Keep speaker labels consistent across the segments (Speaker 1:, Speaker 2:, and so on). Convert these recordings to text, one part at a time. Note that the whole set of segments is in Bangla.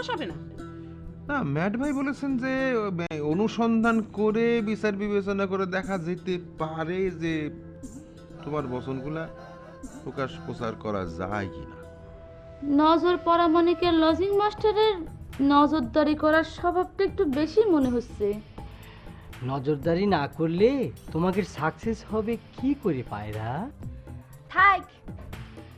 Speaker 1: পোষাবে না।
Speaker 2: না, ম্যাট ভাই বলেছেন যে অনুসন্ধান করে বিচার বিবেচনা করে দেখা যেতে পারে যে তোমার বচনগুলা প্রকাশ প্রচার করা যায় কিনা।
Speaker 3: নজর পড়া মানে কি লজিং মাস্টারের নজরদারি করার স্বভাবটা একটু বেশি মনে হচ্ছে।
Speaker 4: নজরদারি না করলে তোমাকে সাকসেস হবে কি করে পায়রা?
Speaker 5: থাক,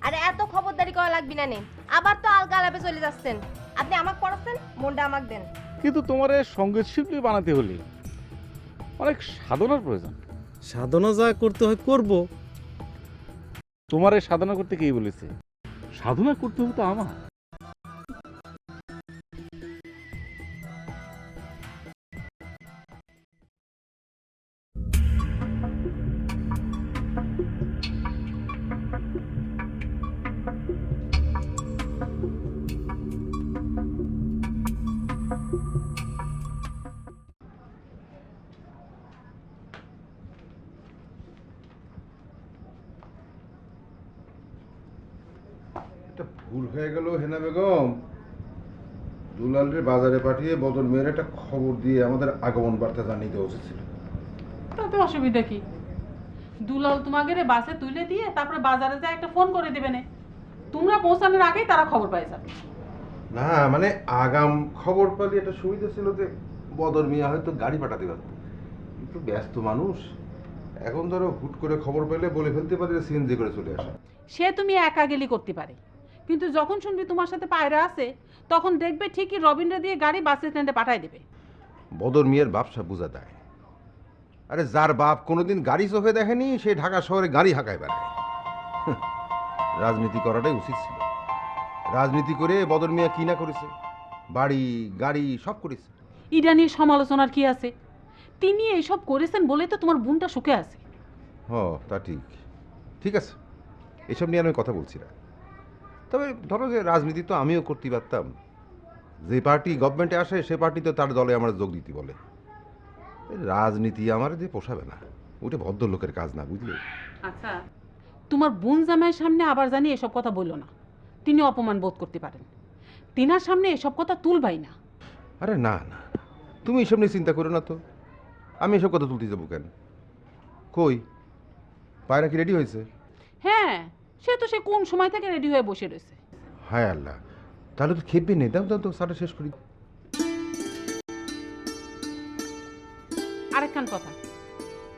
Speaker 5: আরে এত খবরদারি করা লাগবে না নে। আবার তো আলগা আলাপে চলে যাচ্ছেন। আপনি আমাকে পড়াচ্ছেন, মনটা আমাকে দেন।
Speaker 6: কিন্তু তোমার সঙ্গীত শিল্পী বানাতে হলে অনেক সাধনার প্রয়োজন।
Speaker 7: সাধনা যা করতে হয় করব।
Speaker 6: তোমার সাধনা করতে কে বলেছে? সাধনা করতে হবে তো আমার।
Speaker 2: একটা ভুল হয়ে গেল হেনা বেগম। দুলালরে বাজারে পাঠিয়ে বদল মেয়ের একটা খবর দিয়ে আমাদের আগমন বার্তা জানিয়ে দেওয়া উচিত ছিল।
Speaker 1: তাতে অসুবিধা কি? দুলাল তোমাকে বাসে তুলে দিয়ে তারপরে বাজারে যায় একটা ফোন করে দেবে না, তোমরা পৌঁছানোর আগেই তারা খবর পাই যাবে।
Speaker 2: না মানে আগাম খবর পেলে এটা সুবিধা ছিল যে বদর মিয়া হয়তো গাড়ি পাঠাতে পারত, কিন্তু ব্যস্ত মানুষ। এখন ধরো হুট করে খবর পেলে বলে ফেলতে পারে সিএনজি করে চলে আসা।
Speaker 1: সে তুমি একা গেলি করতে পারে, কিন্তু যখন শুনবি তোমার সাথে পায়রা আছে তখন দেখবে ঠিকই রবিনরে দিয়ে গাড়ি বাস স্ট্যান্ডে পাঠাই দেবে।
Speaker 2: বদর মিয়ার ব্যবসা বোঝা দেয়। আরে যার বাপ কোনোদিন গাড়ি চোখে দেখেনি সে ঢাকা শহরে গাড়ি হাঁকায় বেড়ায়। রাজনীতি করাটাই উচিত ছিল। রাজনীতি করে বদর মিয়া কি না করেছে, বাড়ি গাড়ি সব করেছে।
Speaker 1: ইডা নিয়ে সমালোচনার কি আছে? তিনি এইসব করেছেন বলে তো তোমার বোনটা সুখে আছে।
Speaker 2: হ, তা ঠিক, ঠিক আছে, এসব নিয়ে আমি কথা বলছি না। তবে ধরো যে রাজনীতি তো আমিও করতে পারতাম। যে পার্টি গভর্নমেন্টে আসে সে পার্টি তো তার দলে আমার যোগ দিতে বলে। রাজনীতি আমার যে পোষাবে না, ওটা ভদ্রলোকের কাজ না, বুঝলে?
Speaker 1: আচ্ছা, তোমার বোন জামাইয়ের সামনে আবার জানি এসব কথা বললো না, তিনি অপমান বোধ করতে পারেন। তিনার সামনে এসব কথা তুলবাই না।
Speaker 2: আরে না না, তুমি এসব নিয়ে চিন্তা করো না তো। আমি এসব কথা তুলতে যাবো কেন? কই পায়রা কি রেডি হয়েছে?
Speaker 1: হ্যাঁ, সে তো সে কোন সময় থেকে রেডি হয়ে বসে রয়েছে।
Speaker 2: হায় আল্লাহ, তাহলে তো খেপবে নেই। দাও দাও তো, সাটা শেষ করি।
Speaker 1: আরেকখান কথা,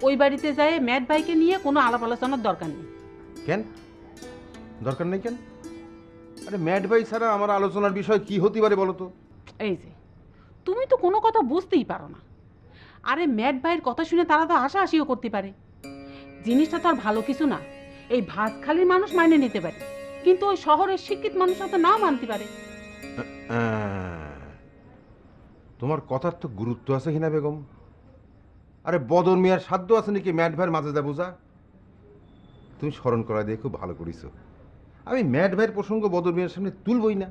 Speaker 1: ওই বাড়িতে যায় ম্যাট ভাইকে নিয়ে কোনো আলাপ আলোচনার দরকার নেই।
Speaker 2: কেন দরকার নেই কেন? আরে ম্যাট ভাই ছাড়া আমার আলোচনার বিষয় কি হতে পারে বলো তো?
Speaker 1: এই যে তুমি তো কোনো কথা বুঝতেই পারো না। আরে ম্যাট ভাইয়ের কথা শুনে তারা তো হাসাহাসিও করতে পারে। জিনিসটা তো আর ভালো কিছু না। এই ভাতখালির মানুষ মাইনে নিতে পারে, কিন্তু ওই শহরের শিক্ষিত মানুষরা তো নাও মানতে পারে।
Speaker 2: তোমার কথার তো গুরুত্ব আছে হিনা বেগম। আরে বদর মিয়ার সাধ্য আছে নাকি ম্যাট ভাইয়ের মাঝে যা বোঝা? তুমি স্মরণ করা দিয়ে খুব ভালো করেছো। আমি ম্যাট ভাইয়ের প্রসঙ্গ বদর মিয়ার সামনে তুলবই না।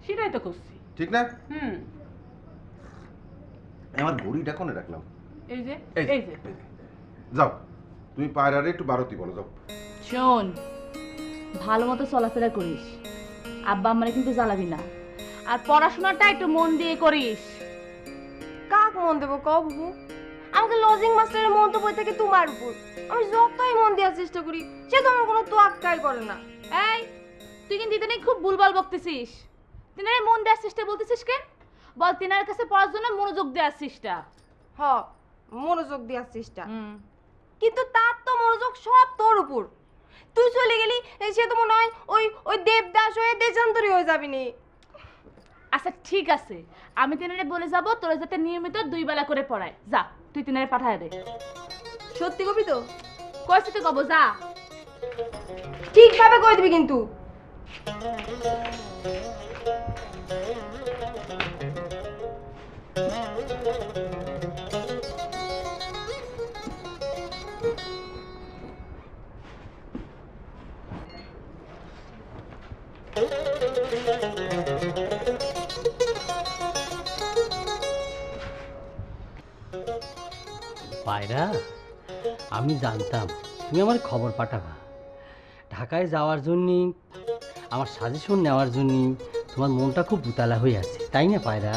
Speaker 1: সেটাই তো করছি।
Speaker 2: ঠিক না?
Speaker 1: হুম,
Speaker 2: আমার ঘড়িটা কোনে রাখলাম?
Speaker 1: এই যে
Speaker 2: এই
Speaker 1: এই যে
Speaker 2: যাও, তুমি পায়রারে একটু বারতি বলো, যাও।
Speaker 3: শোন, ভালো মতো চলাফেরা করিস, আব্বা আমারে কিন্তু জ্বালাবি না। আর পড়াশোনাটা একটু মন দিয়ে করিস।
Speaker 5: কাক মন দেবো কও বুবু? আমাকে লজিং মাস্টারের মন তো বই থেকে তোমার উপর। আমি যতই মন দেওয়ার চেষ্টা করি সে তো আমার কোনো তোয়াক্কাই করে না।
Speaker 3: এই, তুই কিন্তু দিদি খুব ভুলভাল বকতেছিস। তিনারে মন দেওয়ার চেষ্টা বলতেছিস কেন? বল তিনার কাছে পড়ার জন্য মনোযোগ দেওয়ার চেষ্টা।
Speaker 5: হ, মনোযোগ দেওয়ার চেষ্টা, কিন্তু তার তো মনোযোগ সব তোর উপর। তুই চলে গেলি সে তো মনে হয় ওই ওই দেবদাস হয়ে দেশান্তরী হয়ে যাবি নি।
Speaker 3: আচ্ছা ঠিক আছে, আমি তিনারে বলে যাব তোরা যাতে নিয়মিত 2 বেলা করে পড়ায়। যা, তুই তিনারে পাঠায় দে।
Speaker 5: সত্যি কবি তো?
Speaker 3: কইছি তো কব, যা।
Speaker 5: ঠিকভাবে কই দিবি কিন্তু।
Speaker 4: পায়রা, আমি জানতাম তুমি আমার খবর পাঠাবা। ঢাকায় যাওয়ার জন্যে, আমার সাজেশন নেওয়ার জন্যে তোমার মনটা খুব উতালা হয়ে আছে। তাই না পায়রা?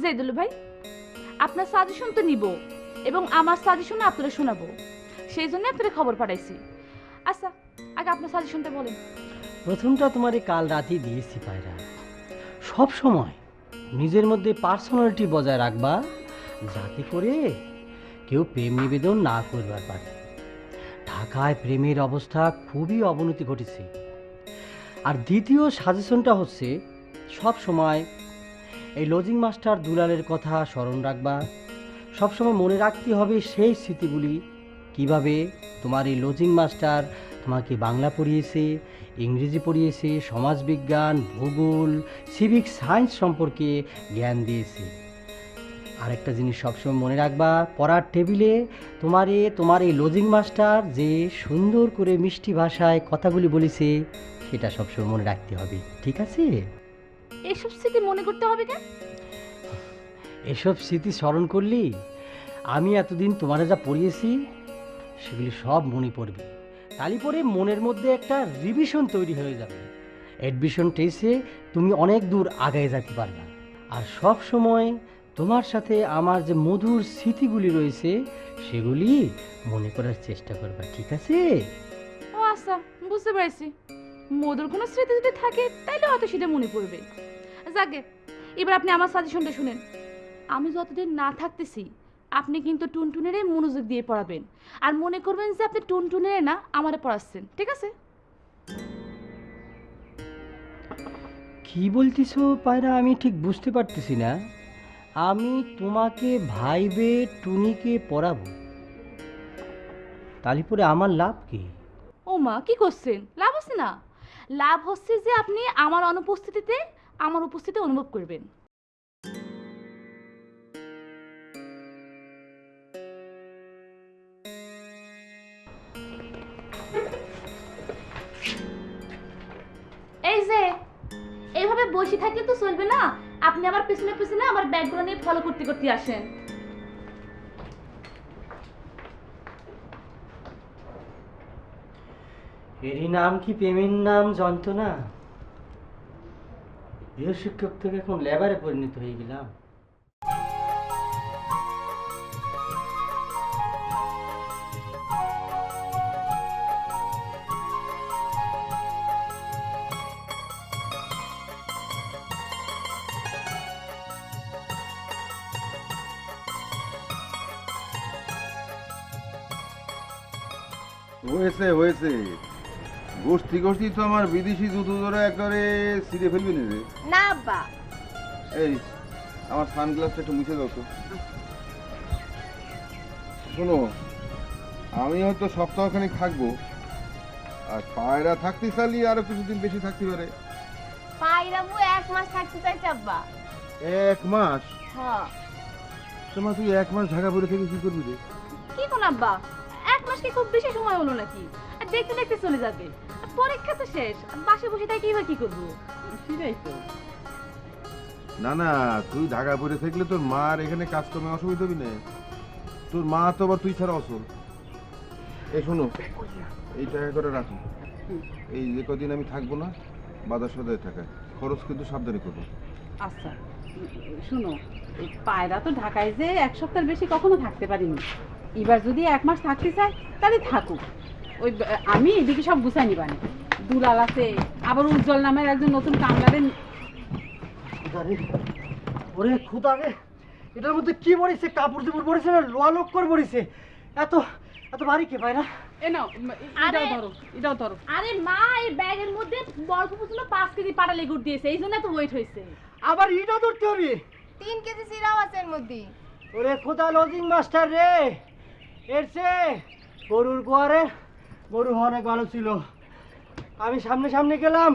Speaker 3: জেদুল ভাই, আপনার সাজেশন তো নিব এবং আমার সাজেশন আপনারা শোনাবো, সেই জন্য আপনারা খবর পাঠাইছি। আচ্ছা, আগে আপনার সাজেশনটা বলেন।
Speaker 4: প্রথমটা তোমারে কাল রাতেই দিয়েছি পায়রা। সব সময় নিজের মধ্যে পার্সোনালিটি বজায় রাখবা, যাতে করে কেউ প্রেম নিবেদন না করবার পারে। ঢাকায় প্রেমের অবস্থা খুবই অবনতি ঘটেছে। আর দ্বিতীয় সাজেশনটা হচ্ছে, সব সময় এই লজিং মাস্টার দুলালের কথা স্মরণ রাখবা। সবসময় মনে রাখতে হবে সেই স্মৃতিগুলি, কিভাবে তোমার এই লজিং মাস্টার তোমাকে বাংলা পড়িয়েছে, ইংরেজি পড়িয়েছে, সমাজবিজ্ঞান, ভূগোল, সিভিক সায়েন্স সম্পর্কে জ্ঞান দিয়েছে। আরেকটা জিনিস সবসময় মনে রাখবা, পড়ার টেবিলে তোমার এই লজিং মাস্টার যে সুন্দর করে মিষ্টি ভাষায় কথাগুলি বলেছে, সেটা সবসময় মনে রাখতে হবে, ঠিক আছে?
Speaker 3: এইসব স্মৃতি মনে করতে হবে কেন?
Speaker 4: এসব স্মৃতি স্মরণ করলি আমি এতদিন তোমারে যা পড়িয়েছি সেগুলি সব মনে পড়বে। তালি পরে মনের মধ্যে একটা রিভিশন তৈরি হয়ে যাবে। অ্যাডমিশন টেস্টে তুমি অনেক দূর আগায় যেতে পারবে। আর সব সময় তোমার সাথে আমার যে মধুর স্মৃতিগুলি রয়েছে সেগুলি মনে করার চেষ্টা করবা, ঠিক আছে?
Speaker 3: ও আচ্ছা, বুঝতে পেরেছি। মধুর কোনো স্মৃতি যদি থাকে তাইলে হয়তো সেটা মনে পড়বে। যাকে, এবার আপনি আমার সাজেশনটা শুনেন। আমি যতদিন না থাকতেছি আপনি কিন্তু টুনটুনেরে মনোযোগ দিয়ে পড়াবেন, আর মনে করবেন যে আপনি টুনটুনেরে না আমারে পড়াচ্ছেন, ঠিক আছে?
Speaker 4: কি বলতেছো পায়রা, আমি ঠিক বুঝতে পারতেছি না। আমি তোমাকে ভাইবে টুনিকে পড়াবো, তালি পরে আমার লাভ কি?
Speaker 3: ও মা, কি করছেন? লাভ আছে না? লাভ হচ্ছে যে আপনি আমার অনুপস্থিতিতে আমার উপস্থিতি অনুভব করবেন। এই যে এইভাবে বসে থাকলে তো চলবে না, আপনি আমার পিছনে পিছনে আমার ব্যাগগুলো নিয়ে ফলো করতে করতে আসেন।
Speaker 4: এরই নাম কি প্রেমের নাম যন্ত্রণা? গৃহশিক্ষক থেকে এখন লেবারে পরিণত হয়ে গেলাম।
Speaker 2: হয়েছে হয়েছে, গোষ্ঠী গোষ্ঠী তো আমার বিদেশি জুতো ধরে একবারে ছিঁড়ে ফেলবি না রে।
Speaker 5: না আব্বা।
Speaker 2: এই আমার সানগ্লাসটা একটু মুছে দাও তো। শোনো, আমি হয়তো সপ্তাহখানেক থাকবো, আর পায়রা থাকতে চাইলে আরো কিছুদিন বেশি থাকতে পারে।
Speaker 5: পায়রামু 1 মাস থাকতে চাইছে আব্বা।
Speaker 2: 1 মাস?
Speaker 5: হ্যাঁ।
Speaker 2: তোমার তুই 1 মাস ঢাকা পড়ে থেকে কি করবি রে?
Speaker 3: কি কোন আব্বা, 1 মাস কি খুব বেশি সময় হলো নাকি? আর দেখতে দেখতে চলে যাবে। আর পরীক্ষা তো শেষ, বাসে বসে তাই কিভাবে কি করবো?
Speaker 1: সেটাই তো।
Speaker 2: না না, তুই ঢাকা পড়ে থাকলে তোর মার এখানে কাজকর্মে অসুবিধা হবে না। তোর মা তো আবার তুই ছাড়া অসল। এই শোনো, এই টাকা করে রাখো। এই যে কদিন আমি থাকবো না, বাজার সদায় টাকা খরচ কিন্তু সাবধানে করবো।
Speaker 1: আচ্ছা শুনো, এই পায়রা তো ঢাকায় যে 1 সপ্তাহের বেশি কখনো থাকতে পারিনি। এবার যদি 1 মাস থাকতে চায় তাহলে থাকুক। ওই আমি এদিকে সব গুছাই নিবানি। দুলাল আছে, আবার উজ্জ্বল নামের একজন নতুন কামলারের।
Speaker 4: ওরে খুদা রে, এটার মধ্যে কি পড়েছে? কাপড় চোপড় পড়েছে না লোয়া লোক্কর পড়েছে? এত এত ভারী কে পায়রা?
Speaker 1: এ নাও, এটাও ধরো, এটাও ধরো।
Speaker 3: আরে মা, এই ব্যাগের মধ্যে বরফ পর্যন্ত 5 কেজি পাটা লেগুর দিয়েছে, এই জন্য তো ওয়েট হয়েছে।
Speaker 4: আবার ইটা ধরতে হবে?
Speaker 5: 3 কেজি চিরাও আছে এর মধ্যে।
Speaker 4: ওরে খোদা লজিং মাস্টার রে, এর চেয়ে গরুর গোয়ারে গরু অনেক ভালো ছিল। আমি সামনে সামনে গেলাম,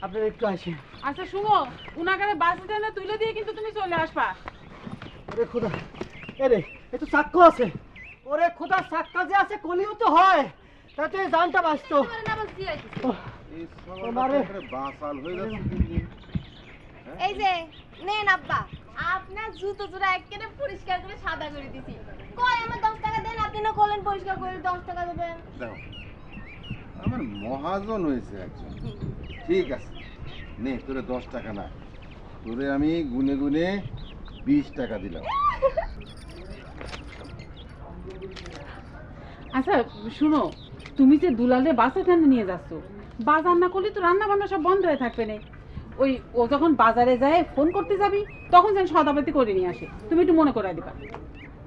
Speaker 4: আপনারা একটু আসেন।
Speaker 1: আচ্ছা শুনো, উনাকে বাস স্ট্যান্ডে তুলে দিয়ে কিন্তু তুমি চলে আসবা।
Speaker 4: ওরে খোদা, এরে এ তো চাক্কু আছে। ওরে খোদা, চাক্কা যে আছে কলিও তো হয়, তাতে জানটা বাঁচতো।
Speaker 2: বাসাল হয়ে যাচ্ছে দিন দিন।
Speaker 5: এই যে নেন আব্বা, আপনার জুতো জোড়া একেবারে পরিষ্কার করে সাদা করে দিছি। কই আমার 10 টাকা দেন, আপনি না বলেন পরিষ্কার করে 10 টাকা দেবেন।
Speaker 2: দাও, আমার মহাজন হয়েছে একজন। ঠিক আছে, নে তোরে 10 টাকা না, তোরে আমি গুনে গুনে 20 টাকা দিলাম।
Speaker 1: আচ্ছা শুনো, তুমি যে দুলালে বাসে টানে নিয়ে যাচ্ছ, বাজার না করলে তো রান্না বান্না সব বন্ধ হয়ে থাকবে না। ওই ও যখন বাজারে যায় ফোন করতে যাবি, তখন যেন সদাপাতি করে নিয়ে আসে, তুমি একটু মনে করাই দিবা।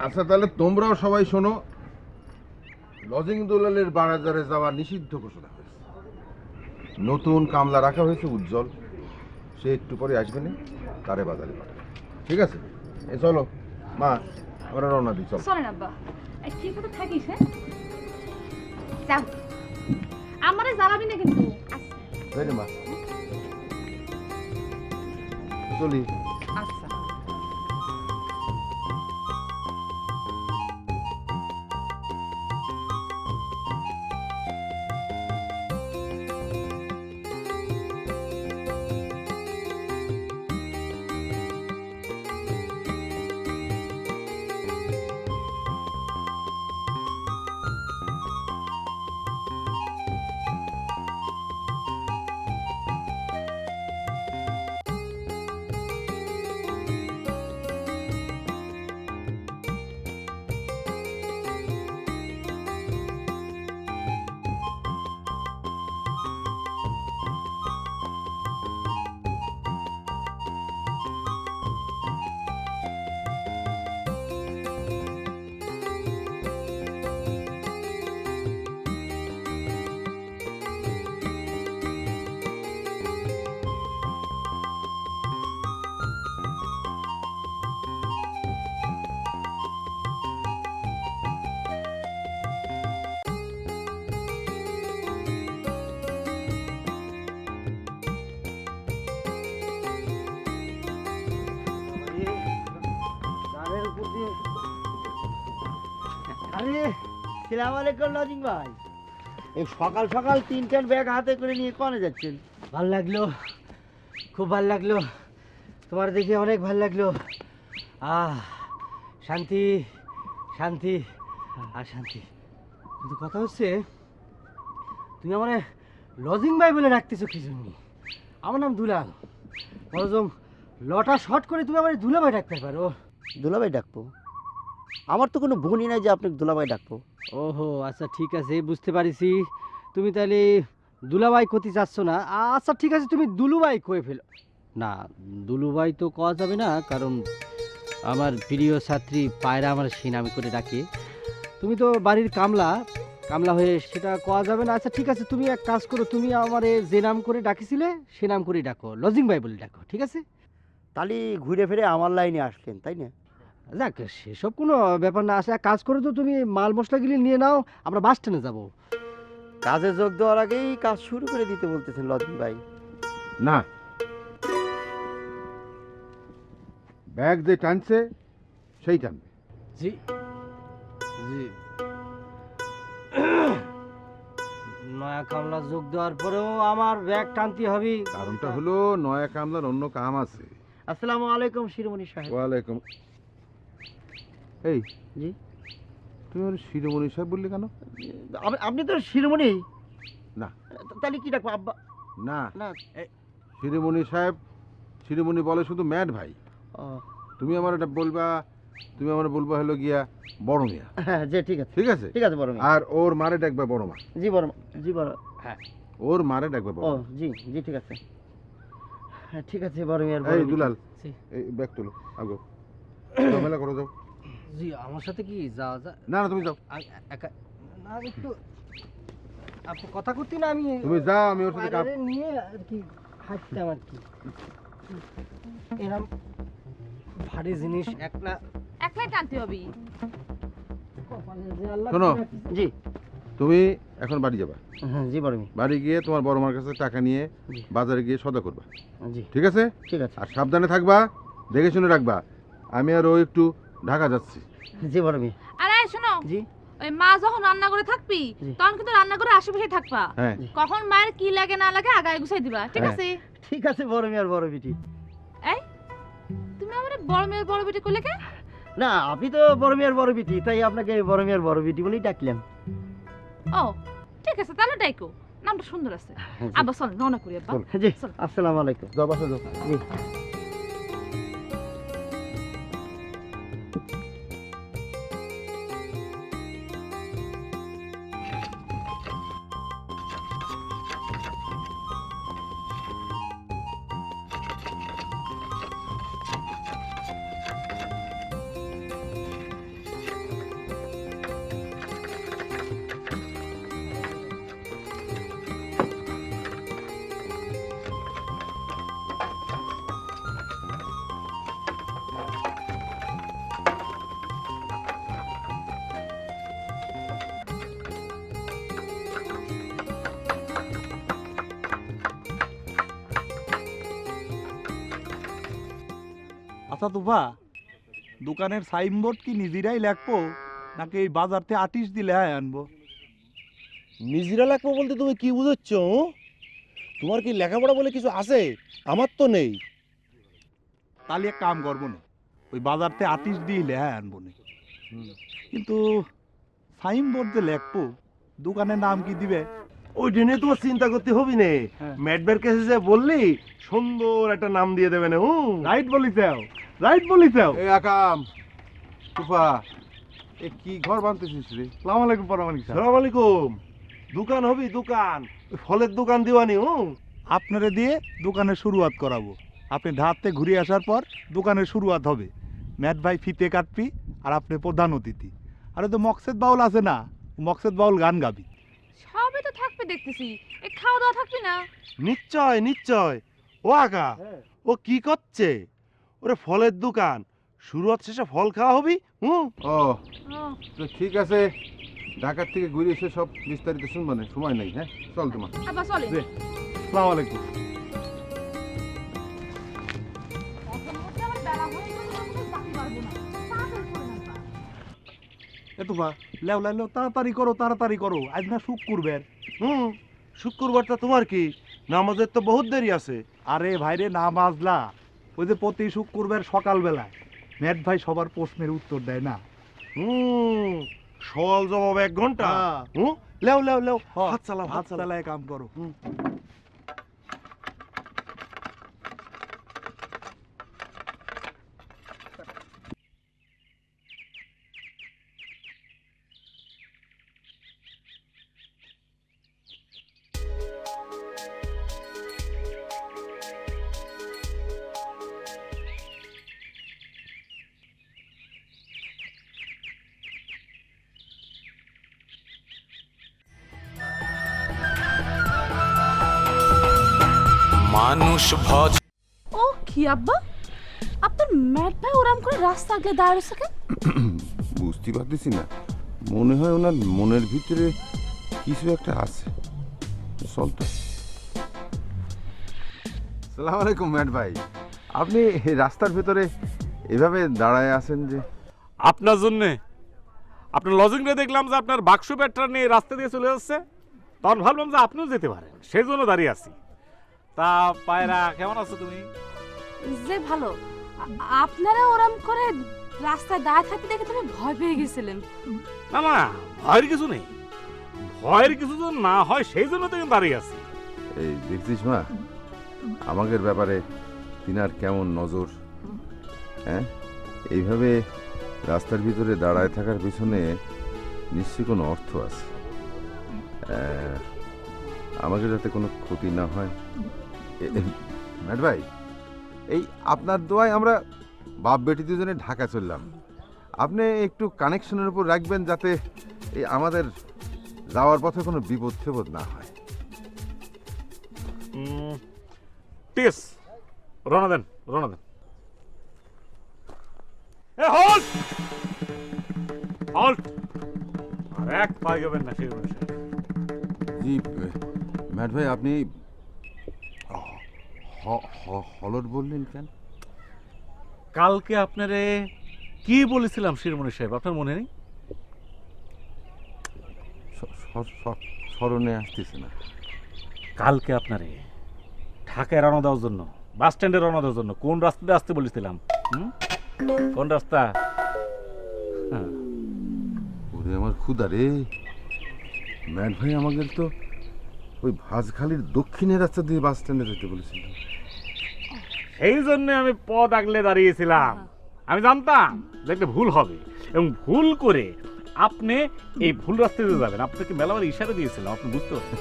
Speaker 2: আচ্ছা তাহলে তোমরাও সবাই শোনো, লজিং দুলালের বাজারে যাওয়া নিষিদ্ধ ঘোষণা হয়েছে। নতুন কামলা রাখা হয়েছে উজ্জ্বল, সে একটু পরে আসবে না, তারে বাজারে পাঠাবে। ঠিক আছে, এ চলো মা, আমরা রওনা দিই। চলো
Speaker 3: চলেন আব্বা, ঠিক মতো থাকিস। হ্যাঁ যাও, আমারে জ্বালাবি না কিন্তু।
Speaker 2: তাই না মা, চলি।
Speaker 1: আচ্ছা
Speaker 8: আরে সালাম আলাইকুম লজিং ভাই, এই সকাল সকাল 3টা ব্যাগ হাতে করে নিয়ে কোনে যাচ্ছেন?
Speaker 4: ভাল লাগলো, খুব ভাল লাগলো, তোমার দেখে অনেক ভাল লাগলো। শান্তি শান্তি আর শান্তি। কিন্তু কথা হচ্ছে, তুমি আমার লজিং ভাই বলে রাখতেছো কি জন্য? আমার নাম দুলাল, বরং লটা শর্ট করে তুমি আমার দুলাভাই ডাকতে পারো।
Speaker 8: দুলাভাই ডাকবো? আমার তো কোনো বোনই নাই যে আপনাকে দুলাভাই ডাকবো।
Speaker 4: ওহো আচ্ছা ঠিক আছে, বুঝতে পারিছি। তুমি তাহলে দুলাভাই কতি চাচ্ছ না। আচ্ছা ঠিক আছে, তুমি দুলুভাই কয়ে ফেলো। না, দুলুভাই তো কওয়া যাবে না, কারণ আমার প্রিয় ছাত্রী পায়রা আমার সেই নামে করে ডাকে। তুমি তো বাড়ির কামলা, কামলা হয়ে সেটা কওয়া যাবে না। আচ্ছা ঠিক আছে, তুমি এক কাজ করো, তুমি আমারে যে নাম করে ডাকিছিলে সে নাম করেই ডাকো, লজিং ভাই বলে ডাকো, ঠিক আছে?
Speaker 8: তাহলে ঘুরে ফিরে আমার লাইনে আসলেন, তাই না?
Speaker 4: যাক, সেসব কোনো ব্যাপার না। আসলে এক কাজ করো তো, তুমি মাল মশলাগুলি নিয়ে নাও, আমরা বাস স্ট্যান্ডে যাবো।
Speaker 8: কাজে যোগ দেওয়ার আগেই কাজ শুরু করে দিতে বলতেছেন লজিং ভাই।
Speaker 2: না, ব্যাগ যে টানছে সেই টানবে।
Speaker 4: জি জি। নয়া কামলা যোগ দেওয়ার পরেও আমার ব্যাগ টানতে হবে।
Speaker 2: কারণটা হলো নয়া কামলার অন্য কাম আছে।
Speaker 8: আসসালামু আলাইকুম শিরোমণি সাহেব।
Speaker 2: ওয়ালাইকুম। এই
Speaker 8: জি,
Speaker 2: তুমি আমার শিরোমণি সাহেব বললি কেন?
Speaker 8: আপনি তো শিরোমণি
Speaker 2: না।
Speaker 8: তাহলে কি ডাকবো আব্বা?
Speaker 2: না,
Speaker 8: না।
Speaker 2: শিরোমণি সাহেব, শিরোমণি বলে শুধু ম্যাড ভাই।
Speaker 8: ও,
Speaker 2: তুমি আমার এটা বলবা, তুমি আমার বলবা হলো গিয়া বড় মিয়া।
Speaker 8: হ্যাঁ জি ঠিক আছে,
Speaker 2: ঠিক আছে?
Speaker 8: ঠিক আছে বড় মিয়া।
Speaker 2: আর ওর মারে ডাকবা বড় মা।
Speaker 8: জি বড়, জি বড়।
Speaker 2: হ্যাঁ, ওর মারে ডাকবা বড়
Speaker 8: ও
Speaker 2: মা।
Speaker 8: জি জি ঠিক আছে। হ্যাঁ ঠিক আছে বড় মিয়ার
Speaker 2: এই
Speaker 8: বড়।
Speaker 2: দুলাল,
Speaker 4: জি।
Speaker 2: এই ব্যাগ তুলো আগো, ঝামেলা করো যাও।
Speaker 4: জি, আমার সাথে কি যাওয়া যায়?
Speaker 2: না না, তুমি যাও,
Speaker 4: একা না, আমি একটু আপনি কথা করতে না, আমি
Speaker 2: তুমি যাও, আমি ওর সাথে
Speaker 4: বাইরে নিয়ে আর কি হাঁটতাম আর কি। এরকম ভারী জিনিস একলা
Speaker 3: একলাই টানতে হবে।
Speaker 4: কপালে যে আল্লাহ
Speaker 2: শোনো।
Speaker 4: করে রাখিছে।
Speaker 8: জি
Speaker 2: তুমি এখন বাড়ি যাবা।
Speaker 8: হ্যাঁ জি বড় মিয়া।
Speaker 2: বাড়ি গিয়ে তোমার বড় মার কাছে টাকা নিয়ে
Speaker 8: জি।
Speaker 2: বাজারে গিয়ে সদা করবা,
Speaker 8: জি
Speaker 2: ঠিক আছে?
Speaker 8: ঠিক আছে।
Speaker 2: আর সাবধানে থাকবা, দেখে শুনে রাখবা। আমি আর ও একটু ঢাকা যাচ্ছি।
Speaker 8: জি বড় মিয়া।
Speaker 3: আরে শোনো,
Speaker 8: জি
Speaker 3: ওই মা যখন রান্না করে থাকবি,
Speaker 8: জি।
Speaker 3: তখন কিন্তু রান্না করে আশেপাশে থাকবা।
Speaker 2: হ্যাঁ,
Speaker 3: কখন মায়ের কি লাগে না লাগে আগায় গুছাই দিবা, ঠিক
Speaker 2: হ্যাঁ।
Speaker 3: আছে?
Speaker 8: ঠিক আছে বড় মিয়ার বড় বিটি।
Speaker 3: এই তুমি আমার বড় মেয়ের বড় বেটি করলে কে?
Speaker 8: না আপনি তো বড় মিয়ার বড় বিটি, তাই আপনাকে বড় মিয়ার বড় বিটি বলেই ডাকলাম।
Speaker 3: ও ঠিক আছে, তাহলে ডাইকো। নামটা সুন্দর আছে। আব্বা চল রওনা করি আব্বা।
Speaker 8: জি
Speaker 3: চল।
Speaker 8: আসসালামু আলাইকুম
Speaker 2: যাও বাসা যাও।
Speaker 8: জি
Speaker 9: আচ্ছা তোফা, দোকানের সাইনবোর্ড কি নিজেরাই লেখবো নাকি এই বাজার থেকে আর্টিস্ট দিলে আনবো?
Speaker 7: নিজেরা লাগবো বলতে তুমি কি বুঝাচ্ছ? তোমার কি লেখাপড়া বলে কিছু আছে? আমার তো নেই।
Speaker 9: তাহলে এক কাম করবো না, ওই বাজার থেকে আর্টিস্ট দিয়ে লেখা আনবো না। কিন্তু সাইনবোর্ড যে লেখবো, দোকানের নাম কি দিবে?
Speaker 7: ওই দিনে তোমার চিন্তা করতে হবে না।
Speaker 9: হ্যাঁ।
Speaker 7: ম্যাডবের কাছে যে বললি সুন্দর একটা নাম দিয়ে দেবে না।
Speaker 9: রাইট বলিতেও, রাইট বলিতেও।
Speaker 2: এই আকাম তুফা, এ কি ঘর বানতেছিস রে?
Speaker 9: সালাম আলাইকুম পরামানিক স্যার।
Speaker 7: সালাম আলাইকুম। দোকান হবি দোকান, ওই ফলের দোকান দিওয়ানি।
Speaker 9: আপনারে দিয়ে দোকানের শুরুয়াত করাবো। আপনি ঢাকতে ঘুরে আসার পর দোকানের শুরুয়াত হবে। ম্যাট ভাই ফিতে কাটবি আর আপনি প্রধান অতিথি। আরে তো মকসেদ বাউল আছে না, মকসেদ বাউল গান গাবি।
Speaker 3: সবই তো থাকবে দেখতেছি, এই খাওয়া দাওয়া থাকবি না?
Speaker 7: নিশ্চয় নিশ্চয়। ও আকা, ও কি করছে? ওরে ফলের দোকান, শুরুয়াত শেষে ফল খাওয়া হবি।
Speaker 2: ও
Speaker 3: ও,
Speaker 2: তো ঠিক আছে, ঢাকার থেকে ঘুরে এসে সব বিস্তারিত শুনবো না, সময় নেই। হ্যাঁ চল তোমার।
Speaker 3: আব্বা চলে।
Speaker 9: জি। সালাম আলাইকুম। এ তোফা, লেও লেও লেও, তাড়াতাড়ি করো তাড়াতাড়ি করো, আজ না শুক্রবার।
Speaker 7: শুক্রবারটা তোমার কি? নামাজের তো বহুত দেরি আছে।
Speaker 9: আরে ভাইরে না বাজলা, ওই যে প্রতি শুক্রবার সকালবেলায় ম্যাট ভাই সবার প্রশ্নের উত্তর দেয় না।
Speaker 7: সওয়াল জবাব 1 ঘন্টা।
Speaker 9: হ্যাঁ।
Speaker 7: লেও লেও লেও,
Speaker 9: হ,
Speaker 7: হাত চালাও
Speaker 9: হাত চালায় কাম করো।
Speaker 10: মানুষ ভজ
Speaker 3: ও কি আব্বা, আপনার ম্যাট ভাই ওরাম করে রাস্তা আগলে দাঁড়িয়ে আছে কেন?
Speaker 2: বুঝতে পারতেছি না, মনে হয় ওনার মনের ভিতরে কিছু একটা আছে। চল তো। সালাম আলাইকুম ম্যাট ভাই, আপনি এই রাস্তার ভেতরে এভাবে দাঁড়ায় আছেন যে?
Speaker 6: আপনার জন্যে আপনার লজিংটা দেখলাম যে আপনার বাক্স ব্যাটটা নিয়ে রাস্তা দিয়ে চলে যাচ্ছে, তখন ভাবলাম যে আপনিও যেতে পারেন, সেই জন্য দাঁড়িয়ে আছি। তা পায়রা কেমন আছো তুমি?
Speaker 3: যে ভালো, আপনারা ওরাম করে রাস্তায় দাঁড়িয়ে থাকতে দেখে তুমি ভয় পেয়ে গেছিলেন।
Speaker 6: না না, ভয়ের কিছু নেই, ভয়ের কিছু তো না হয় সেই জন্য তো আমি দাঁড়িয়ে আছি।
Speaker 2: এই দেখছিস মা, আমাদের ব্যাপারে তিনার কেমন নজর। হ্যাঁ, এইভাবে রাস্তার ভিতরে দাঁড়ায় থাকার পিছনে নিশ্চয়ই কোনো অর্থ আছে। আমাকে যাতে কোনো ক্ষতি না হয়। ম্যাট ভাই, এই আপনার দোয়ায় আমরা বাপ বেটি দুজনে ঢাকা চললাম। আপনি একটু কানেকশনের উপর রাখবেন যাতে এই আমাদের যাওয়ার পথে কোনো বিপদ ফেপদ না হয়।
Speaker 6: ঠিক আছে, রওনা দেন রওনা দেন। হল্ট হল্ট, আর এক পাই যাবেন না সেই অনুসারে।
Speaker 2: জি ম্যাট ভাই, আপনি হলট বললেন কেন?
Speaker 6: কালকে আপনারে কি বলেছিলাম শিরোমণি সাহেব, আপনার মনে নেই?
Speaker 2: স্মরণে আসতেছে না।
Speaker 6: কালকে আপনারে ঢাকায় রওনা দেওয়ার জন্য, বাস স্ট্যান্ডে রওনা দেওয়ার জন্য কোন রাস্তা দিয়ে আসতে বলেছিলাম? কোন রাস্তা?
Speaker 2: ওরে আমার ক্ষুধা রে। ম্যাট ভাই আমাদের তো ওই ভাজখালির দক্ষিণের রাস্তা দিয়ে বাস স্ট্যান্ডে যেতে বলেছিল।
Speaker 6: সেই জন্য আমি পথ আগলে দাঁড়িয়েছিলাম। আমি জানতাম যে একটা ভুল হবে, এবং ভুল করে আপনি এই ভুল রাস্তায় দিয়ে যাবেন। আপনাকে মেলাবার ইশারা দিয়েছিলাম, আপনি বুঝতে পারছেন।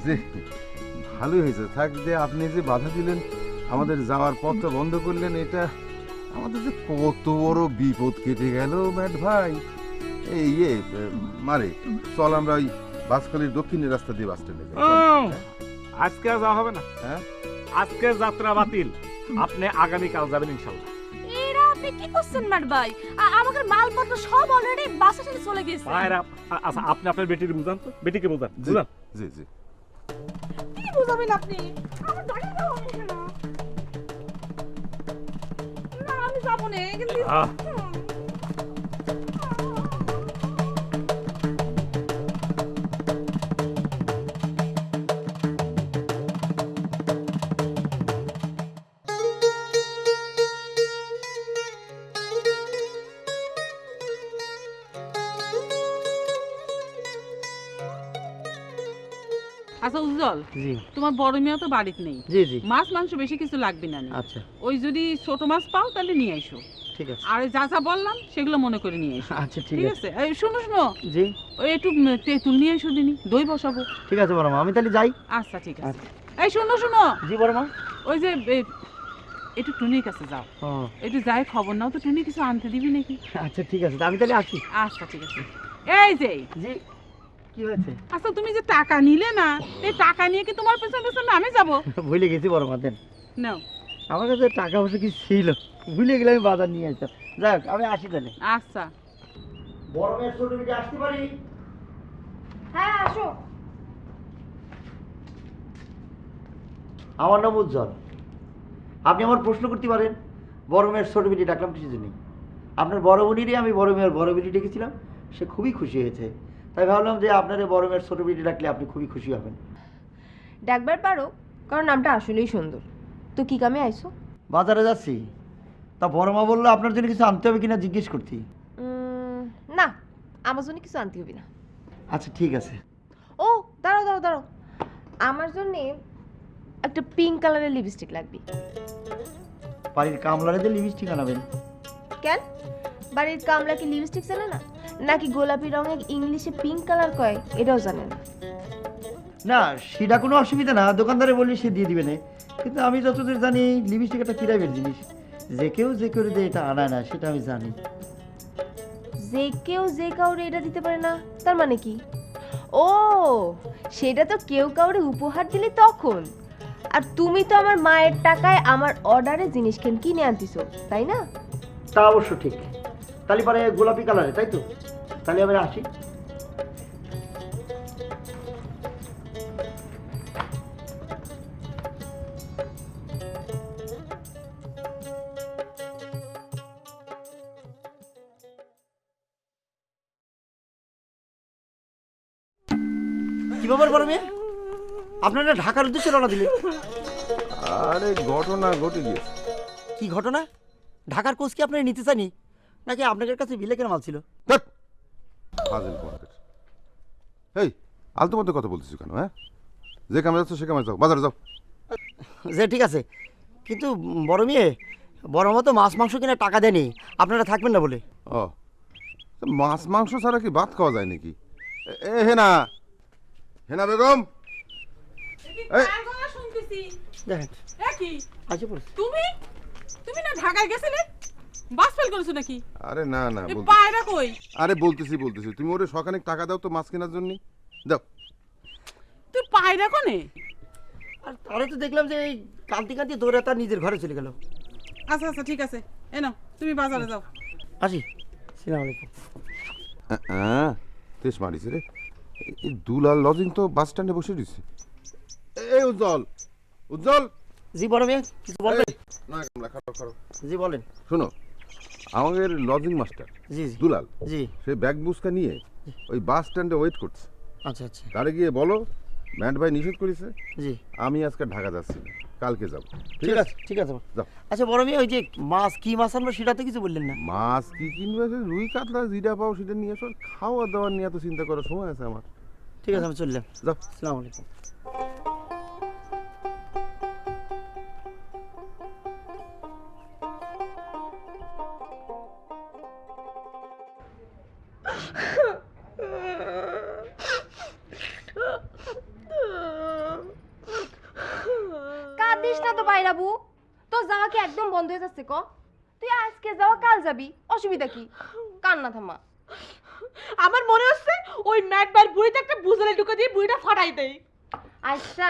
Speaker 2: যে ভালোই হয়েছে, থাক যে আপনি যে বাধা দিলেন, আমাদের যাওয়ার পথটা বন্ধ করলেন, এটা আমাদের যে কত বড় বিপদ কেটে গেল ম্যাট ভাই। এই মারে চল আমরা ওই বাসখালির দক্ষিণের রাস্তা দিয়ে বাস স্ট্যান্ডে যাই।
Speaker 6: আজকে আর যাওয়া হবে না,
Speaker 2: হ্যাঁ
Speaker 6: আজকে যাত্রা বাতিল। আপনি আগামীকাল যাবেন ইনশাল্লাহ।
Speaker 3: এরা আপনি কি করছেন ম্যাট ভাই? আমাদের মালপত্র সব অলরেডি বাসে সাথে চলে গেছে।
Speaker 6: পায়রা, আচ্ছা আপনি আপনার বেটিকে বুঝান তো, বেটিকে বুঝান বুঝান।
Speaker 2: জি জি
Speaker 3: কি বুঝাবেন আপনি? আমার গাড়ি যাওয়া হবে না। না আমি যাবো না, কিন্তু
Speaker 1: আচ্ছা উজ্জ্বল,
Speaker 4: জি
Speaker 1: তোমার বড় মেয়ে তো বাড়িতে নেই,
Speaker 4: জি জি
Speaker 1: মাছ মাংস বেশি কিছু লাগবে না নি।
Speaker 4: আচ্ছা
Speaker 1: ওই যদি ছোট মাছ পাও তাহলে নিয়ে আইসো,
Speaker 4: ঠিক আছে।
Speaker 1: আর যা যা বললাম সেগুলো মনে করে নিয়ে আইসো।
Speaker 4: আচ্ছা ঠিক
Speaker 1: ঠিক
Speaker 4: আছে।
Speaker 1: আছে, এই শোনো শোনো,
Speaker 4: জি
Speaker 1: ওই একটু তেঁতুল নিয়ে এসো দিনি, দই বসাবো।
Speaker 4: ঠিক আছে বড় মা, আমি তাহলে যাই।
Speaker 1: আচ্ছা ঠিক আছে। এই শোনো শোনো,
Speaker 4: জি বড় মা।
Speaker 1: ওই যে একটু টুনির কাছে যাও,
Speaker 4: ও
Speaker 1: একটু যাই খবর নাও তো, টুনি কিছু আনতে দিবি নাকি?
Speaker 4: আচ্ছা ঠিক আছে, তা আমি তাহলে আসি।
Speaker 1: আচ্ছা ঠিক আছে। এই যে
Speaker 4: জি কি হয়েছে?
Speaker 1: আচ্ছা তুমি যে টাকা নিলে না, এই টাকা নিয়ে কি তোমার পেছন পেছন আমি যাবো?
Speaker 4: ভুলে গেছি বড় মা, দেন।
Speaker 1: নাও।
Speaker 4: আমার কাছে টাকা পয়সা কি ছিল, ভুলে গেলে আমি বাজার নিয়ে আসতাম। যাক আমি আসি তাহলে।
Speaker 1: আচ্ছা
Speaker 4: বড় মেয়ের ছোট মিটে আসতে পারি?
Speaker 5: হ্যাঁ আসো।
Speaker 4: আমার নাম উজ্জ্বল। আপনি আমার প্রশ্ন করতে পারেন, বড় মেয়ের ছোট মিটে ডাকলাম কিছু জন্যই। আপনার বড় বোনেরই আমি বড় মেয়ের বড় বেটি ডেকেছিলাম, সে খুবই খুশি হয়েছে। তাই ভাবলাম যে আপনার এই বড় মেয়ের ছোট বেটি ডাকলে আপনি খুবই খুশি হবেন।
Speaker 5: ডাকবার পারো, কারণ নামটা আসলেই সুন্দর। তো কি কামে আইছো?
Speaker 4: বাজারে যাচ্ছি, তা বড় মা বললো আপনার জন্য কিছু আনতে হবে কিনা জিজ্ঞেস করতে।
Speaker 5: না, আমার জন্য কিছু আনতে হবে না।
Speaker 4: আচ্ছা ঠিক আছে।
Speaker 5: ও দাঁড়াও দাঁড়াও দাঁড়াও, আমার জন্য একটা পিঙ্ক কালারের লিপস্টিক লাগবে।
Speaker 4: বাড়ির কামলারে যে লিপস্টিক আনাবেন?
Speaker 5: কেন, বাড়ির কামলা কি লিপস্টিক জানে না? নাকি গোলাপি রঙের ইংলিশে পিঙ্ক কালার কয় এটাও জানে না?
Speaker 4: না সেটা কোনো অসুবিধা না, দোকানদারে বললে সে দিয়ে দিবে না। কিন্তু আমি যতদূর জানি লিপস্টিক একটা কিরামের জিনিস, যে কেউ যে করে দেয় এটা আনায় না, সেটা আমি জানি।
Speaker 5: যে কেউ যে কাউরে এটা দিতে পারে না তার মানে কি? ও সেটা তো কেউ কাউরে উপহার দিলে তখন। আর তুমি তো আমার মায়ের টাকায় আমার অর্ডারে জিনিস কিনে আনতিছো, তাই না?
Speaker 4: তা অবশ্য ঠিক। তাহলে পরে গোলাপি কালারে, তাই তো? তাহলে আবার আসি। কি ব্যাপার বড় মেয়ে, আপনারা ঢাকার উদ্দেশ্যে রওনা দিলেন?
Speaker 2: আরে ঘটনা ঘটে গিয়েছে।
Speaker 4: কি ঘটনা? ঢাকার কোচ কি আপনারা নিতে চানি, নাকি আপনাদের কাছে বিলেকের মাল ছিল?
Speaker 2: ধ্যাৎ, ফাজিল তোমাদের। এই আলতু মতো কথা বলতেছি কেন? হ্যাঁ, যে কামে যাচ্ছ সে কামে যাও, বাজারে যাও।
Speaker 4: যে ঠিক আছে, কিন্তু বড় মেয়ে, বড় মতো মাছ মাংস কিনে টাকা দেয়নি, আপনারা থাকবেন না বলে।
Speaker 2: ও, তো মাছ মাংস ছাড়া কি ভাত খাওয়া যায় নাকি? এ হেনা, হেনা বেগম, এই
Speaker 1: শুনতেছি।
Speaker 4: দেখেন
Speaker 1: কি
Speaker 4: আসে পড়ছে।
Speaker 1: তুমি তুমি না ঢাকায় গেছিলে, বাস ফেল করেছো নাকি?
Speaker 2: আরে না না,
Speaker 1: এই
Speaker 2: বলতেছি।
Speaker 1: পায়রা কই?
Speaker 2: আরে বলতেছি তুমি ওরে সখানেক টাকা দাও তো মাছ কেনার জন্য, দাও।
Speaker 1: তুই পায়রা কোনে?
Speaker 4: আর তারে তো দেখলাম যে এই কান্তি কান্তি দৌড়ে তার নিজের ঘরে চলে গেল।
Speaker 1: আচ্ছা আচ্ছা ঠিক আছে, এ নাও তুমি বাজারে যাও।
Speaker 4: আসি। আসসালামু আলাইকুম।
Speaker 2: তেজ মারিছে রে, এই দুলাল লজিং তো বাস স্ট্যান্ডে বসে দিছে। এই উজ্জ্বল, উজ্জ্বল।
Speaker 4: জি বড় মেয়ে, কিছু বলবেন?
Speaker 2: না কামলা, খারাপ খারাপ।
Speaker 4: জি বলেন।
Speaker 2: শোনো, আমাদের লজিং মাস্টার
Speaker 4: জি জি
Speaker 2: দুলাল,
Speaker 4: জি।
Speaker 2: সে ব্যাগ বুসকা নিয়ে ওই বাস স্ট্যান্ডে ওয়েট করছে।
Speaker 4: আচ্ছা আচ্ছা
Speaker 2: তারে গিয়ে বলো ম্যাট ভাই নিষেধ করেছে,
Speaker 4: জি।
Speaker 2: আমি আজকে ঢাকা যাচ্ছি না, কালকে যাব।
Speaker 4: ঠিক আছে ঠিক আছে।
Speaker 2: যাও।
Speaker 4: আচ্ছা বড় মেয়ে, ওই যে মাছ কি মাছ আনবো সেটা তো কিছু বললেন না।
Speaker 2: মাছ কি কিনবে? রুই কাতলা যেটা পাও সেটা নিয়ে আসো, খাওয়া দাওয়া নিয়ে এত চিন্তা করার সময় আছে আমার?
Speaker 8: ঠিক আছে আমি চললাম,
Speaker 2: যাও।
Speaker 8: আসসালামু আলাইকুম।
Speaker 5: কাঁদিস না তো বাইরাবু, তোর যাওয়া কি একদম বন্ধ হয়ে যাচ্ছে ক? তুই আজকে যাওয়া কাল যাবি, অসুবিধা কি? কান্না থামা।
Speaker 1: আমার মনে হচ্ছে ওই ম্যাট ভাইয়ের বুড়িতে একটা বুঝলে ঢুকে দিয়ে বুড়িটা ফাটাই দেই।
Speaker 5: আচ্ছা,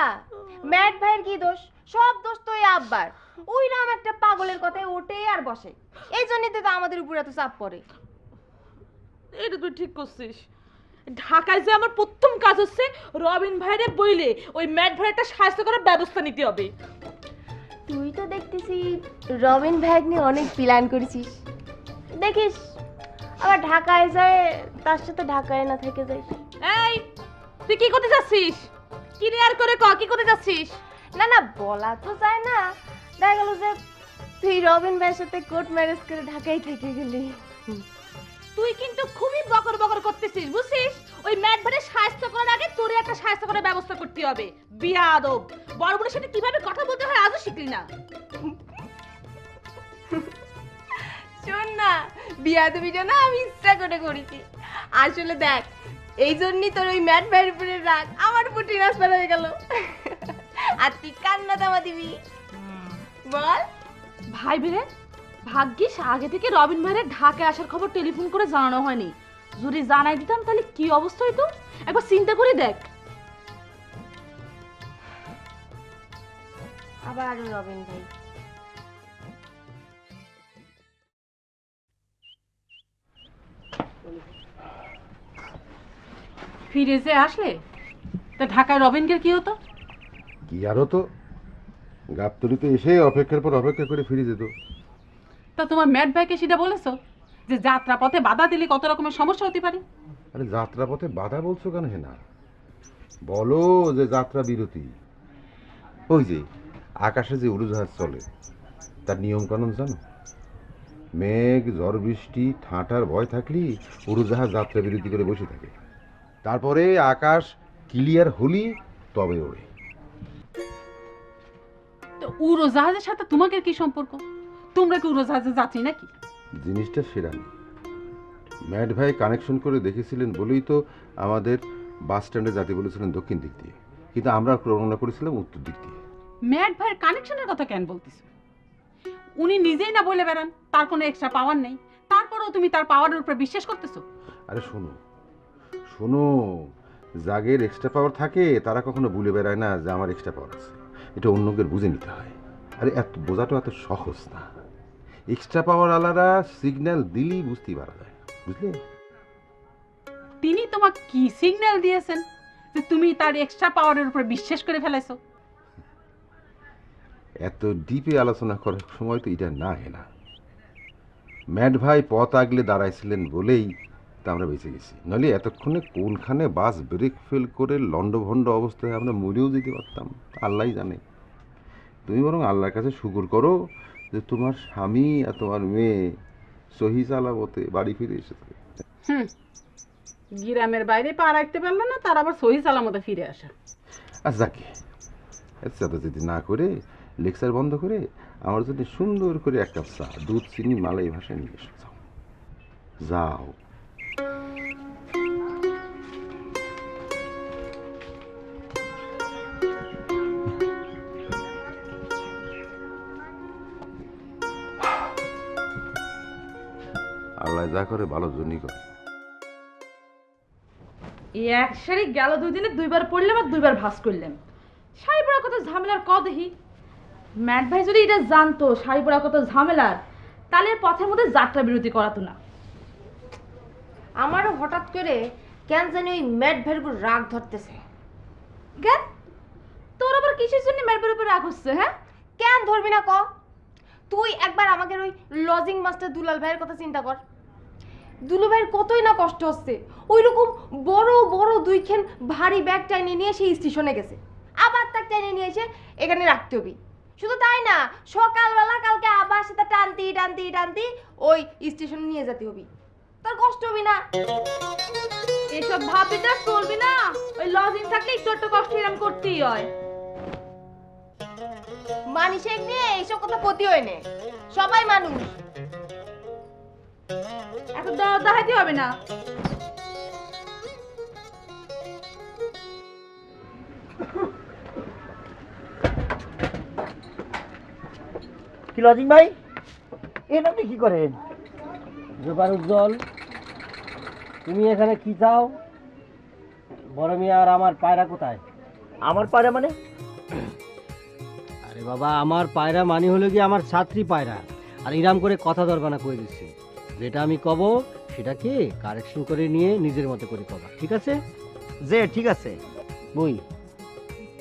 Speaker 5: ম্যাট ভাইয়ের কি দোষ? সব দোষ তো ওই আব্বার। ওই নাম একটা পাগলের কথায় ওঠে আর বসে, এই জন্যই তো আমাদের উপরে এত চাপ পড়ে।
Speaker 3: এটা তুই ঠিক করছিস। ঢাকায় যে আমার প্রথম কাজ হচ্ছে রবিন ভাইরে বইলে ওই ম্যাট ভাইয়ের একটা সাহায্য করার ব্যবস্থা নিতে হবে।
Speaker 5: তুই তো দেখতেছি রবিন ভাইক নিয়ে অনেক প্ল্যান করেছিস। দেখিস আবার ঢাকায় যায়, তার সাথে ঢাকায় না থেকে যাইস।
Speaker 3: এই তুই কি করতে যাচ্ছিস? ক্লিয়ার করে ক, কি করতে যাচ্ছিস?
Speaker 5: না না, বলা তো যায় না। দেখা গেল যে তুই রবিন ভাইয়ের সাথে কোর্ট ম্যারেজ করে ঢাকায় থেকে গেলি।
Speaker 3: তুই কিন্তু খুবই বকর বকর করতেছিস, বুঝছিস? ওই ম্যাট ভাইয়ের সাহায্য করার আগে তোর একটা সাহায্য করার ব্যবস্থা করতে হবে। বিয়াদব, বড় বড়ের সাথে কিভাবে কথা বলতে হয় আজও শিখলি না।
Speaker 5: শোন না, বিয়া দেবিটা না আমি ইচ্ছা করে করেছি। আসলে দেখ, এই জন্যই তোর ওই ম্যাট ভাইয়ের উপরে রাগ আমার পুটি রাস্তা হয়ে গেল। আর তুই কান্না থামা দিবি, বল।
Speaker 3: ভাই বেরে, ভাগ্যিস আগে থেকে রবিন ভাইয়ের ঢাকায় আসার খবর টেলিফোন করে জানানো হয়নি। যদি জানাই দিতাম তাহলে কি অবস্থা হইতো একবার চিন্তা করে দেখ।
Speaker 5: আবার রবিন ভাই।
Speaker 1: ফিরে যে আসলে তা ঢাকায় রবিনকে কি হতো?
Speaker 2: কি আরও তো গাবতলিতে এসে অপেক্ষার পর অপেক্ষা করে ফিরে যেত।
Speaker 1: তা তোমার ম্যাট ভাইকে সেটা বলেছো যে যাত্রা পথে বাধা দিলে কত রকমের সমস্যা হতে পারে?
Speaker 2: আরে যাত্রা পথে বাধা বলছো কেন? হে না, বলো যে যাত্রা বিরতি। ওই যে আকাশে যে উড়োজাহাজ চলে তার নিয়ম কানুন জানো? মেঘ, ঝড় বৃষ্টি, ঠাঁটার ভয় থাকলেই উড়োজাহাজ যাত্রা বিরতি করে বসে থাকে। তারপরে আকাশ ক্লিয়ার হলি তবে ওড়ে।
Speaker 1: তো উড়োজাহাজের সাথে তোমাকে কি সম্পর্ক? তোমরা কি উড়োজাহাজে যাত্রী নাকি?
Speaker 2: জিনিসটা সেরা নেই। ম্যাট ভাই কানেকশন করে দেখেছিলেন বলেই তো আমাদের বাস স্ট্যান্ডে যেতে বলেছিলেন দক্ষিণ দিক দিয়ে, কিন্তু আমরা রওনা করেছিলাম উত্তর দিক দিয়ে।
Speaker 1: ম্যাট ভাইয়ের কানেকশনের কথা কেন বলতেছো? উনি নিজেই না বলে বেড়ান তার কোনো এক্সট্রা পাওয়ার নেই, তারপরেও তুমি তার পাওয়ারের উপর বিশ্বাস করতেছো?
Speaker 2: আরে শোনো শোনো, যাদের এক্সট্রা পাওয়ার থাকে তারা কখনো ভুলে বেড়ায় না যে আমার এক্সট্রা পাওয়ার আছে। এটা অন্যদের বুঝে নিতে হয়। আরে এত বোঝাটা এত সহজ না। এক্সট্রা পাওয়ার আলাদা সিগন্যাল দিলেই বুঝতেই পারা যায়, বুঝলে?
Speaker 1: তিনি তোমাকে কি সিগন্যাল দিয়েছেন যে তুমি তার এক্সট্রা পাওয়ারের উপর বিশ্বাস করে ফেলেছো?
Speaker 2: এত ডিপে আলোচনা করার সময় তো এটা না। হে না, ম্যাট ভাই পথ আগলে দাঁড়াইছিলেন বলেই তা আমরা বেঁচে গেছি। নইলে এতক্ষণে কোনখানে বাস ব্রেক ফেল করে লন্ডভন্ড অবস্থায় আমরা মরেও যেতে পারতাম, আল্লাহই জানে। তুমি বরং আল্লাহর কাছে শুকর করো যে তোমার স্বামী আর তোমার মেয়ে সহি সালামতে বাড়ি ফিরে এসেছে।
Speaker 1: গ্রামের বাইরে পা রাখতে পারলো না, তার আবার সহি সালামতে ফিরে আসা।
Speaker 2: আর যাকে এত চাঁদাচাঁদি না করে লেকচার বন্ধ করে আমার জন্য সুন্দর করে এক কাপ চা, দুধ, চিনি, মালাই ভাষায় নিয়ে এসে যাও। যাও। আল্লাহ যা করে ভালোর জন্যই করে।
Speaker 3: এই এক শাড়ি গেল 2 দিনে 2বার পড়লাম আর 2বার ভাঁজ করলাম। শাড়ি পরা কত ঝামেলার ক দেখি। ম্যাট ভাই যদি এটা জানতো শাড়ি পরা কত ঝামেলার, তাহলে পথের মধ্যে যাত্রা বিরতি করাতো না।
Speaker 5: আমারও হঠাৎ করে কেন জানি ওই ম্যাট ভাইয়ের উপর রাগ ধরতেছে।
Speaker 3: কেন তোর আবার কিসের জন্য ম্যাট ভাইয়ের উপর রাগ হচ্ছে? হ্যাঁ,
Speaker 5: কেন ধরবি না ক? তুই একবার আমাদের ওই লজিং মাস্টার দুলাল ভাইয়ের কথা চিন্তা কর। দুলু ভাইয়ের কতই না কষ্ট হচ্ছে। ওই রকম বড় বড় 2খান ভারী ব্যাগ টাইনে নিয়ে সেই স্টেশনে গেছে, আবার তাক টাইনে নিয়ে এসে এখানে রাখতে হবে। শুধু তাই না, সকালবেলা কালকে আবার সেটা টানতি টানতি টানতি ওই স্টেশনে নিয়ে যেতে হবে। তার কষ্ট হবে না।
Speaker 3: এসব ভাবি তো আর চলবি না, ওই লজিং থাকলে একটু একটু কষ্ট এরম করতেই হয়।
Speaker 5: মানুষের নিয়ে এইসব কথা ক্ষতি হয় না, সবাই মানুষ।
Speaker 3: এত দর দেখাইতে হবে না।
Speaker 8: কি লজিং ভাই, এর আপনি কি করেন?
Speaker 4: জোবার উজ্জ্বল, তুমি এখানে কি চাও? বড় মিয়া আর আমার পায়রা কোথায়?
Speaker 8: আমার পায়রা মানে?
Speaker 4: আরে বাবা, আমার পায়রা মানে হলো কি আমার ছাত্রী পায়রা। আর ইরাম করে কথা দরবানা করে দিচ্ছি, যেটা আমি কব সেটাকে কারেকশন করে নিয়ে নিজের মতো করে কবা, ঠিক আছে?
Speaker 8: যে ঠিক আছে।
Speaker 4: বই,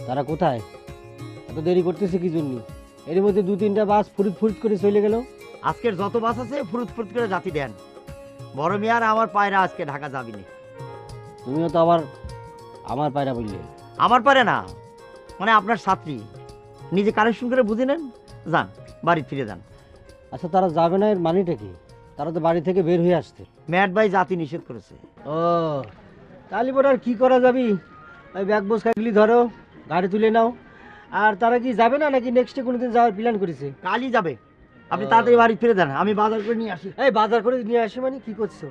Speaker 4: তারা কোথায়? এত দেরি করতেছে কি জন্য? এর মধ্যে 2-3টা বাস ফুরুত ফুরুত করে চলে গেল।
Speaker 8: আজকের যত বাস আছে ফুরুত ফুরুত করে জাতি দেন। বড় মিয়ার আমার পায়রা আজকে ঢাকা যাবিনি।
Speaker 4: তুমিও তো আমার পায়রা বললে।
Speaker 8: আমার পারে না, মানে আপনার ছাত্রী। নিজে কারেকশন করে বুঝে নেন, যান বাড়ি ফিরে যান।
Speaker 4: আচ্ছা, তারা যাবে না, এর মানেটা কি? তারা তো বাড়ি থেকে বের হয়ে আসছে।
Speaker 8: ম্যাট ভাই জাতি নিষেধ করেছে।
Speaker 4: ও, তাহলে পরে আর কি করা যাবি? ওই ব্যাগ বোস কাগলি ধরো, গাড়ি তুলে নাও। আর তারা কি যাবে না, নাকি নেক্সটে কোনোদিন যাওয়ার প্ল্যান করেছে?
Speaker 8: কালই যাবে। আপনি তাড়াতাড়ি বাড়ি ফিরে যান, আমি বাজার করে নিয়ে আসি।
Speaker 4: এই বাজার করে নিয়ে আসে মানে কি করছো?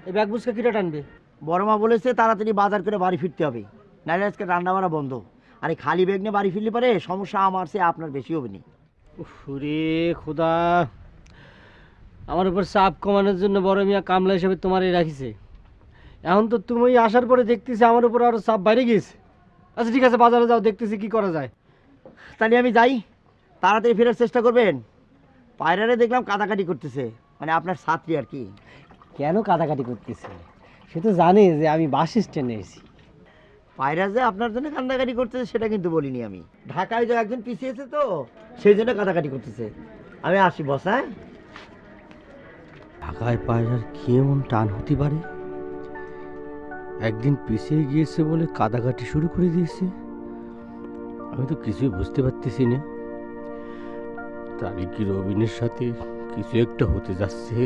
Speaker 4: এই ব্যাগ বুসকা কিটা টানবে?
Speaker 8: বড় মা বলেছে তাড়াতাড়ি বাজার করে বাড়ি ফিরতে হবে, নাহলে আজকে রান্না বাড়া বন্ধ। আর এই খালি ব্যাগ নিয়ে বাড়ি ফিরলে পারে সমস্যা আমার চেয়ে আপনার বেশি হবে না।
Speaker 4: উফরে খোদা, আমার উপর চাপ কমানোর জন্য বড় মিয়া কামলা হিসেবে তোমারই রাখিছে। এখন তো তুমি আসার পরে দেখতেছি আমার উপর আরো চাপ বাইরে গিয়েছে। আচ্ছা ঠিক আছে, বাজারে যাও, দেখতেছি কি করা যায়।
Speaker 8: তাহলে আমি যাই, তাড়াতাড়ি ফেরার চেষ্টা করবেন। পায়রারে দেখলাম কাটাকাটি করতেছে, মানে আপনার ছাত্রী আর কি।
Speaker 4: কেন কাটাকাটি করতেছে? সে তো জানে যে আমি বাস স্ট্যান্ডে এসেছি।
Speaker 8: পায়রা যে আপনার জন্য কান্দাকাটি করতেছে সেটা কিন্তু বলিনি আমি। ঢাকায় যে একজন পিছিয়েছে তো, সেই জন্য কাটাকাটি করতেছে। আমি আসি বস। হ্যাঁ,
Speaker 4: ঢাকায় পায়রার কি এমন টান হতে পারে? একদিন পিছিয়ে গিয়েছে বলে কাদাকাটি শুরু করে দিয়েছে। আমি তো কিছুই বুঝতে পারতেছি না। তাহলে কি রবিনের সাথে কিছু একটা হতে যাচ্ছে?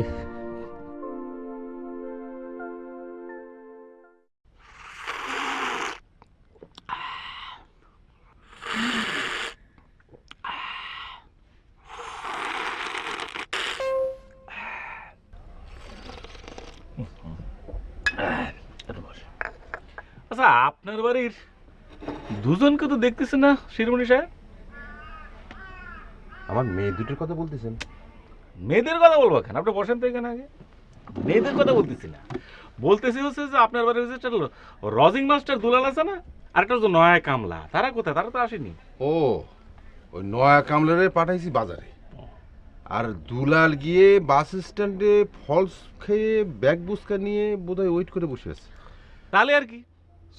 Speaker 6: আচ্ছা, আপনার বাড়ির দুজনকে তো দেখতেছেন না শিরোমণি সাহেব?
Speaker 2: আমার মেয়ে দুটোর কথা বলতেছেন?
Speaker 6: মেয়েদের কথা বলবো কেন? আপনি বসেন তো এখানে আগে। মেয়েদের কথা বলতেছি না, বলতেছি হচ্ছে যে আপনার বাড়ির হচ্ছে একটা রজিং মাস্টার দুলাল আছে না, আর একটা হচ্ছে নয়া কামলা। তারা কোথায়? তারা তো আসেনি।
Speaker 2: ও, ওই নয়া কামলারে পাঠাইছি বাজারে, আর দুলাল গিয়ে বাস স্ট্যান্ডে ফলস খেয়ে ব্যাগ বুসকা নিয়ে বোধহয় ওয়েট করে বসে আছে।
Speaker 6: তাহলে আর কি,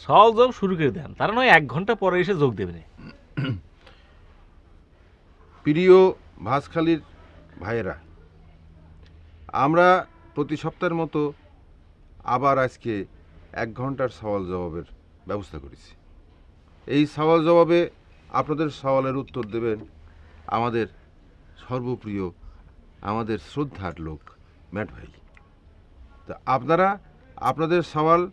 Speaker 6: সল জব শুরু করে দেন, তারা নয় 1 ঘন্টা পরে এসে যোগ দেবেন।
Speaker 2: প্রিয় ভাঁজখালীর ভাইয়েরা, আমরা প্রতি সপ্তাহের মতো আবার আজকে 1 ঘন্টার সওয়াল জবাবের ব্যবস্থা করেছি। এই সওয়াল জবাবে আপনাদের সওয়ালের উত্তর দেবেন আমাদের সর্বপ্রিয়, আমাদের শ্রদ্ধার লোক ম্যাট ভাই। তা আপনারা আপনাদের সওয়াল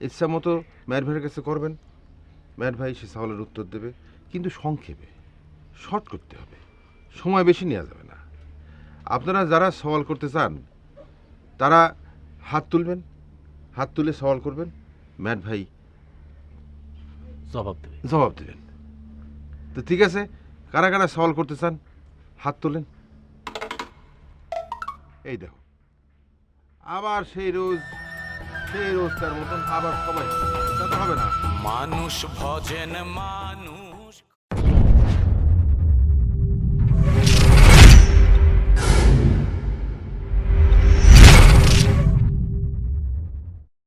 Speaker 2: ইচ্ছা মতো ম্যাট ভাইয়ের কাছে করবেন। ম্যাট ভাই সে সওয়ালের উত্তর দেবে, কিন্তু সংক্ষেপে, শর্ট করতে হবে, সময় বেশি নেওয়া যাবে না। আপনারা যারা সওয়াল করতে চান তারা হাত তুলবেন, হাত তুলে সওয়াল করবেন, ম্যাট ভাই জবাব দেবেন। তো ঠিক আছে, কারা কারা সওয়াল করতে চান হাত তোলেন। এই দেখো, আবার সেই রোজ তার মতন আবার সবাই, তা তো হবে না।
Speaker 10: মানুষ ভজেন মা